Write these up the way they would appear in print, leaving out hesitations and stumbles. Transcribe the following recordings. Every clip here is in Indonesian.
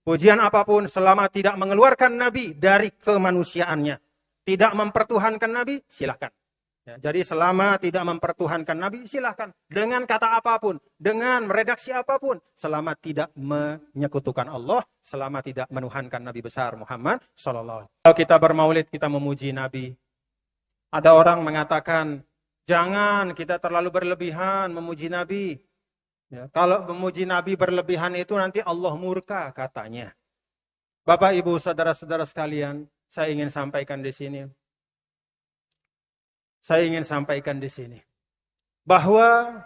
Pujian apapun selama tidak mengeluarkan Nabi dari kemanusiaannya, tidak mempertuhankan Nabi, silahkan. Ya, jadi selama tidak mempertuhankan Nabi, silahkan. Dengan kata apapun, dengan redaksi apapun, selama tidak menyekutukan Allah, selama tidak menuhankan Nabi besar Muhammad SAW. Kalau kita bermaulid, kita memuji Nabi. Ada orang mengatakan, jangan kita terlalu berlebihan memuji Nabi. Ya, kalau memuji Nabi berlebihan itu nanti Allah murka katanya. Bapak, Ibu, saudara-saudara sekalian, saya ingin sampaikan di sini. Bahwa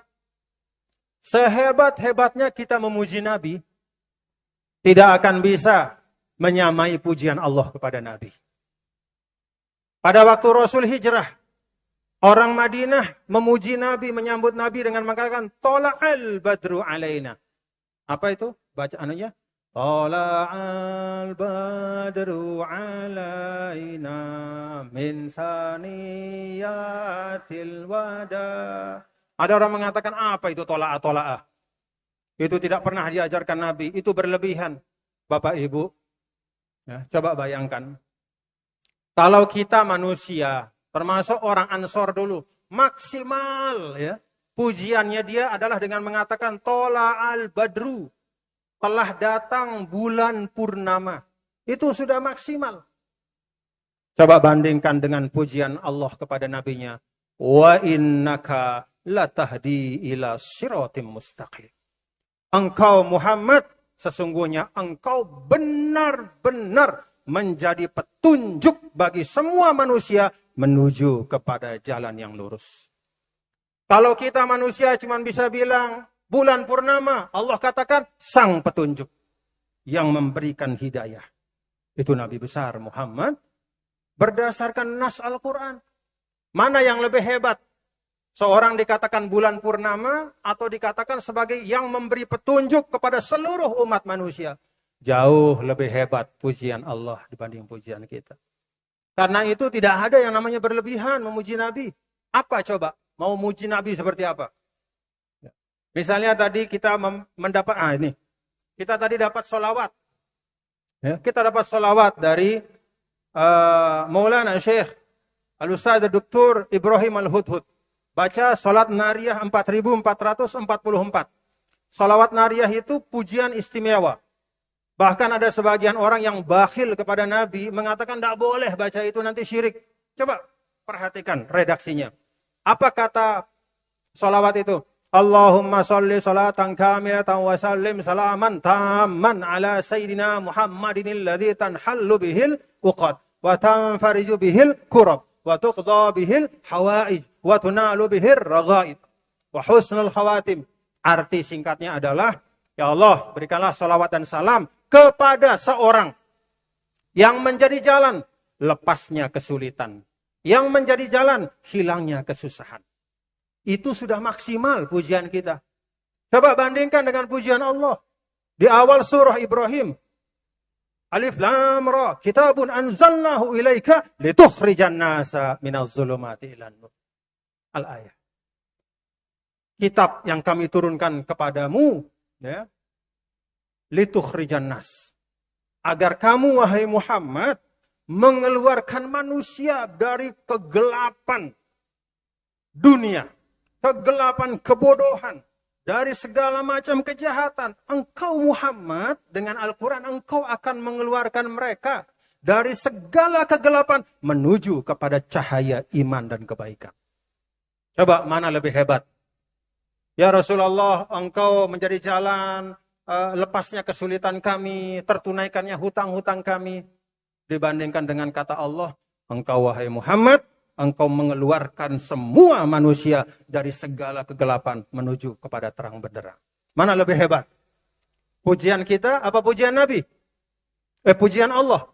sehebat-hebatnya kita memuji Nabi, tidak akan bisa menyamai pujian Allah kepada Nabi. Pada waktu Rasul hijrah, orang Madinah memuji Nabi, menyambut Nabi dengan mengatakan, Tola'al badru alaina. Apa itu? Bacaannya? Tola'al badru alaina min saniyatil wada. Ada orang mengatakan, apa itu tola'ah? Itu tidak pernah diajarkan Nabi, itu berlebihan. Bapak Ibu, ya, coba bayangkan. Kalau kita manusia, termasuk orang Ansor dulu, maksimal ya, pujiannya dia adalah dengan mengatakan Tola'al badru. Telah datang bulan purnama. Itu sudah maksimal. Coba bandingkan dengan pujian Allah kepada nabinya. Wa innaka latahdi ila siratim mustaqim. Engkau Muhammad, sesungguhnya engkau benar-benar menjadi petunjuk bagi semua manusia menuju kepada jalan yang lurus. Kalau kita manusia cuma bisa bilang, bulan purnama, Allah katakan sang petunjuk yang memberikan hidayah. Itu Nabi besar Muhammad berdasarkan nas Al-Quran. Mana yang lebih hebat? Seorang dikatakan bulan purnama atau dikatakan sebagai yang memberi petunjuk kepada seluruh umat manusia. Jauh lebih hebat pujian Allah dibanding pujian kita. Karena itu tidak ada yang namanya berlebihan memuji Nabi. Apa coba? Mau muji Nabi seperti apa? Misalnya tadi kita mendapat, kita tadi dapat sholawat. Ya, kita dapat sholawat dari Maulana Syekh Al-Ustadz Dr. Ibrahim Al-Hudhud. Baca sholat nariyah 4444. Sholawat nariyah itu pujian istimewa. Bahkan ada sebagian orang yang bakhil kepada Nabi, mengatakan tidak boleh baca itu nanti syirik. Coba perhatikan redaksinya. Apa kata sholawat itu? Allahumma sholli salatan kamilatan wa sallim salaman tamman ala sayyidina Muhammadin alladhi tanhallu bihil uqad wa tanfariju bihil kurab wa tuqda bihil hawaij wa tunalu bihil raghaib wa husnul khawatim. Arti singkatnya adalah, ya Allah, berikanlah salawat dan salam kepada seorang yang menjadi jalan lepasnya kesulitan, yang menjadi jalan hilangnya kesusahan. Itu sudah maksimal pujian kita. Coba bandingkan dengan pujian Allah. Di awal surah Ibrahim. Alif Lam Ra. Kitabun anzalnahu ilaika litukhrijan nasa minaz zulumati ilan nur. Al-ayah. Kitab yang kami turunkan kepadamu. Ya, litukhrijan nas. Agar kamu, wahai Muhammad, mengeluarkan manusia dari kegelapan dunia. Kegelapan kebodohan, dari segala macam kejahatan. Engkau Muhammad dengan Al-Quran, engkau akan mengeluarkan mereka dari segala kegelapan menuju kepada cahaya iman dan kebaikan. Coba mana lebih hebat? Ya Rasulullah, engkau menjadi jalan, lepasnya kesulitan kami, tertunaikannya hutang-hutang kami. Dibandingkan dengan kata Allah, engkau wahai Muhammad, engkau mengeluarkan semua manusia dari segala kegelapan menuju kepada terang benderang. Mana lebih hebat? Pujian kita apa pujian Nabi? Pujian Allah.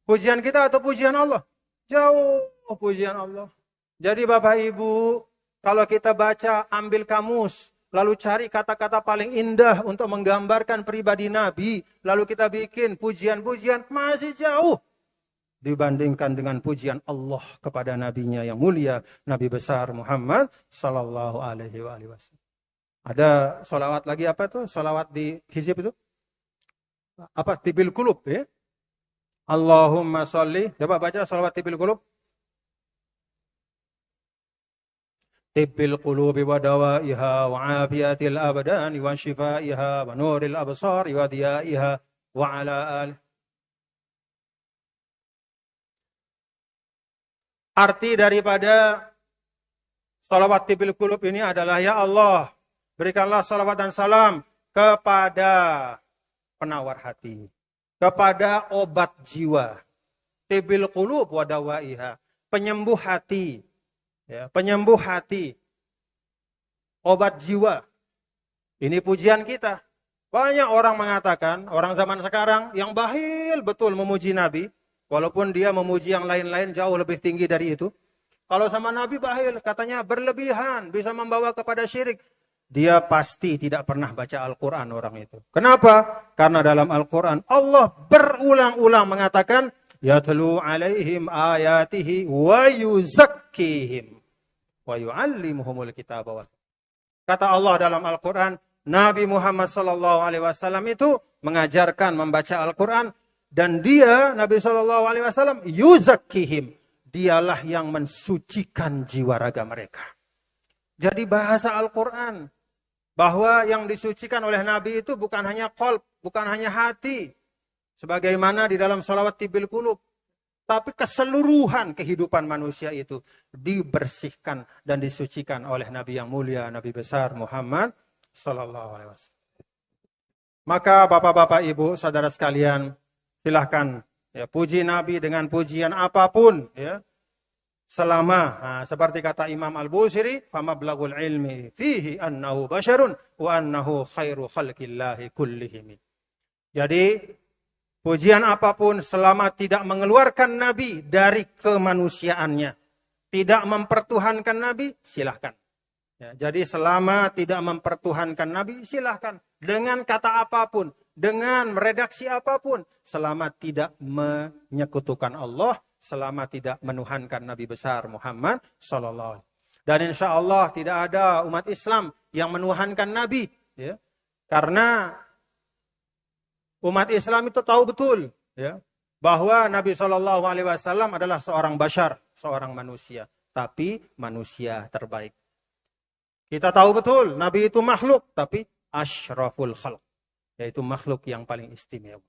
Pujian kita atau pujian Allah? Jauh pujian Allah. Jadi Bapak Ibu, kalau kita baca, ambil kamus, lalu cari kata-kata paling indah untuk menggambarkan pribadi Nabi, lalu kita bikin pujian-pujian, masih jauh dibandingkan dengan pujian Allah kepada nabinya yang mulia, Nabi besar Muhammad sallallahu alaihi wasallam. Ada sholawat lagi apa tuh? Sholawat di hizib itu? apa tibil qulub ya. Allahumma sholli, coba baca salawat tibil qulub. Tibbil qulubi wa dawaiha wa afiyatil abdani wa shifaiha wa nuril absari wa diyaiha wa ala alihi. Arti daripada salawat tibil qulub ini adalah, ya Allah, berikanlah salawat dan salam kepada penawar hati, kepada obat jiwa. Tibil qulub wa dawaiha, penyembuh hati. Ya, penyembuh hati, obat jiwa. Ini pujian kita. Banyak orang mengatakan, orang zaman sekarang yang bakhil betul memuji Nabi, walaupun dia memuji yang lain-lain jauh lebih tinggi dari itu. Kalau sama Nabi bakhil, katanya berlebihan, bisa membawa kepada syirik. Dia pasti tidak pernah baca Al-Quran orang itu. Kenapa? Karena dalam Al-Quran Allah berulang-ulang mengatakan, yatlu alaihim ayatihi wa yuzakkihim wa yu'allimuhumul kitaba wal. Kata Allah dalam Al-Quran, Nabi Muhammad SAW itu mengajarkan membaca Al-Quran, dan dia, Nabi SAW, yuzakkihim, dialah yang mensucikan jiwa raga mereka. Jadi bahasa Al-Quran, bahwa yang disucikan oleh Nabi itu bukan hanya qalb, bukan hanya hati, sebagaimana di dalam salawat tibil qulub, tapi keseluruhan kehidupan manusia itu dibersihkan dan disucikan oleh Nabi yang mulia, Nabi besar Muhammad sallallahu alaihi wasallam. Maka bapak-bapak, ibu, saudara sekalian, silahkan ya, puji Nabi dengan pujian apapun ya. Selama seperti kata Imam Al-Busiri, famablagul ilmi fihi annahu basyarun wa annahu khairu khalqillahi kullihim. Jadi pujian apapun selama tidak mengeluarkan Nabi dari kemanusiaannya, tidak mempertuhankan Nabi, silahkan. Ya, jadi selama tidak mempertuhankan Nabi, silahkan. Dengan kata apapun, dengan meredaksi apapun, selama tidak menyekutukan Allah, selama tidak menuhankan Nabi besar Muhammad SAW. Dan insya Allah tidak ada umat Islam yang menuhankan Nabi. Ya. Karena umat Islam itu tahu betul ya, bahwa Nabi SAW adalah seorang bashar, seorang manusia, tapi manusia terbaik. Kita tahu betul Nabi itu makhluk, tapi asyraful khalq, yaitu makhluk yang paling istimewa.